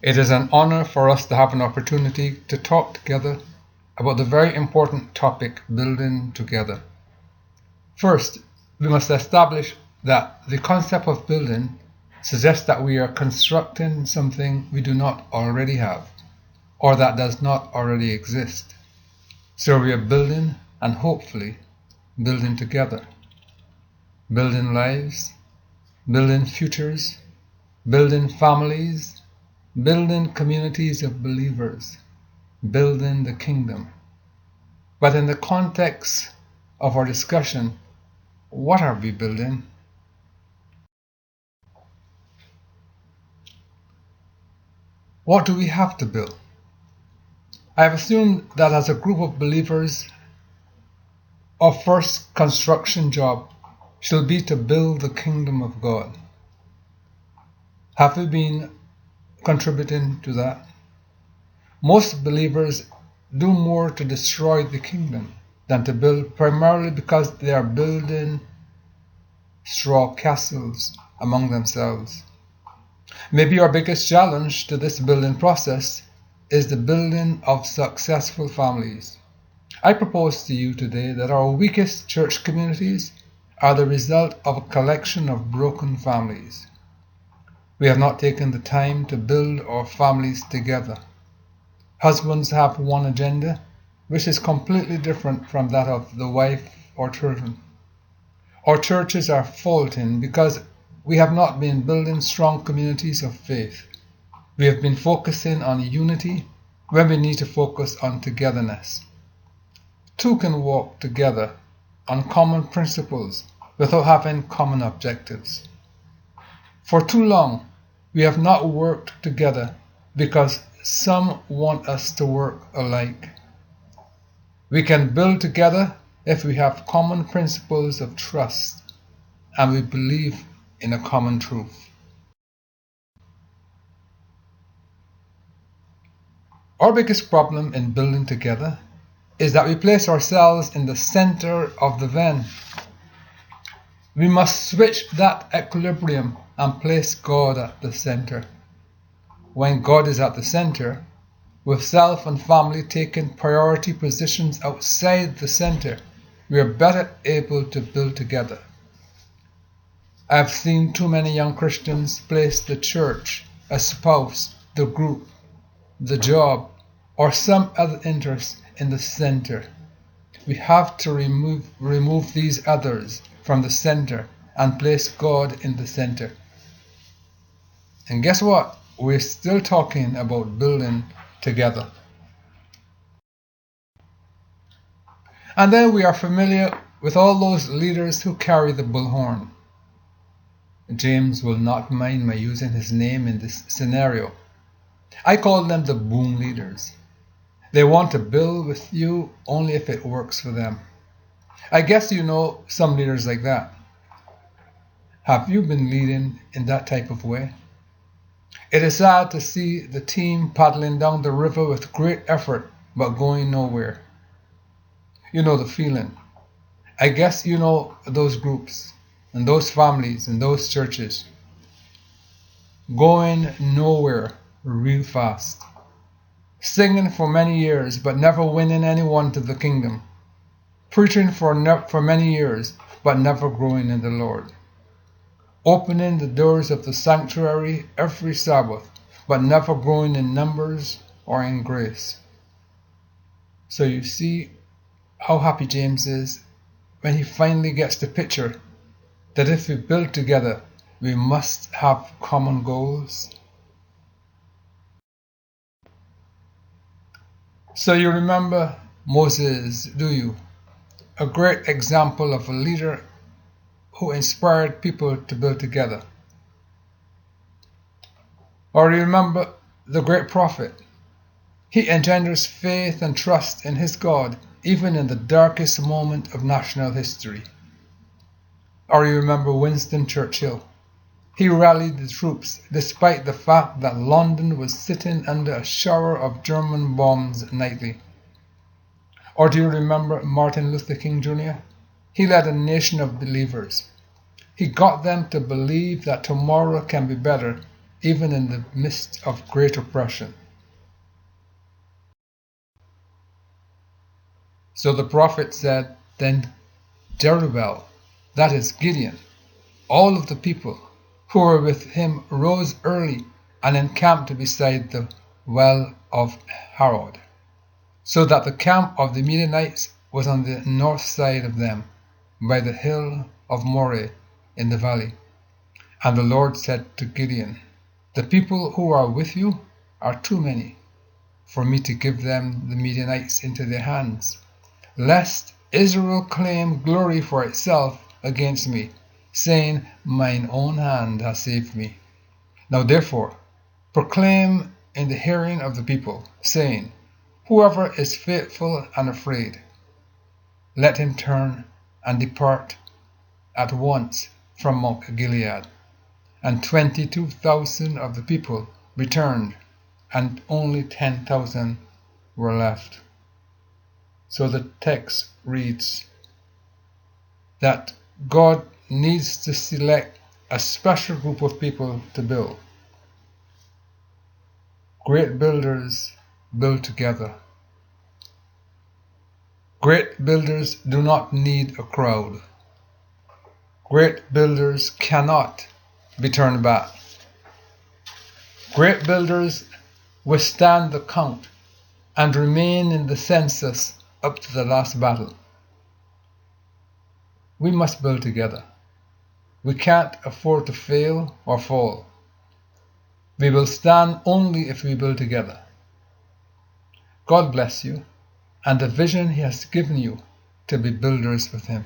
It is an honor for us to have an opportunity to talk together about the very important topic, building together. First, we must establish that the concept of building suggests that we are constructing something we do not already have, or that does not already exist. So we are building and hopefully building together. Building lives, building futures, building families, building communities of believers, building the kingdom. But in the context of our discussion, what are we building? What do we have to build? I have assumed that as a group of believers, our first construction job shall be to build the kingdom of God. Have we been contributing to that? Most believers do more to destroy the kingdom than to build, primarily because they are building straw castles among themselves. Maybe our biggest challenge to this building process is the building of successful families. I propose to you today that our weakest church communities are the result of a collection of broken families. We have not taken the time to build our families together. Husbands have one agenda, which is completely different from that of the wife or children. Our churches are faulting because we have not been building strong communities of faith. We have been focusing on unity when we need to focus on togetherness. Two can walk together on common principles without having common objectives. For too long, we have not worked together because some want us to work alike. We can build together if we have common principles of trust and we believe in a common truth. Our biggest problem in building together is that we place ourselves in the center of the van. We must switch that equilibrium and place God at the center. When God is at the center, with self and family taking priority positions outside the center, we are better able to build together. I have seen too many young Christians place the church, a spouse, the group, the job, or some other interest in the center. We have to remove these others from the center and place God in the center. And guess what? We're still talking about building together. And then we are familiar with all those leaders who carry the bullhorn. James will not mind my using his name in this scenario. I call them the boom leaders. They want to build with you only if it works for them. I guess you know some leaders like that. Have you been leading in that type of way? It is sad to see the team paddling down the river with great effort but going nowhere. You know the feeling. I guess you know those groups and those families and those churches. Going nowhere real fast. Singing for many years but never winning anyone to the kingdom. Preaching for many years but never growing in the Lord. Opening the doors of the sanctuary every Sabbath but never growing in numbers or in grace. So you see how happy James is when he finally gets the picture that if we build together, we must have common goals. So you remember Moses, do you? A great example of a leader who inspired people to build together. Or you remember the great prophet? He engenders faith and trust in his God even in the darkest moment of national history. Or you remember Winston Churchill? He rallied the troops despite the fact that London was sitting under a shower of German bombs nightly. Or do you remember Martin Luther King Jr.? He led a nation of believers. He got them to believe that tomorrow can be better even in the midst of great oppression. So the prophet said, Then Jerubbaal, that is Gideon, all of the people who were with him rose early and encamped beside the well of Harod, so that the camp of the Midianites was on the north side of them, by the hill of Moreh in the valley. And the Lord said to Gideon, The people who are with you are too many for me to give them the Midianites into their hands, lest Israel claim glory for itself against me, saying, Mine own hand has saved me. Now therefore, proclaim in the hearing of the people, saying, Whoever is faithful and afraid, let him turn and depart at once from Mount Gilead. And 22,000 of the people returned, and only 10,000 were left. So the text reads that God needs to select a special group of people to build. Great builders build together. Great builders do not need a crowd. Great builders cannot be turned back. Great builders withstand the count and remain in the census up to the last battle. We must build together. We can't afford to fail or fall. We will stand only if we build together. God bless you and the vision He has given you to be builders with Him.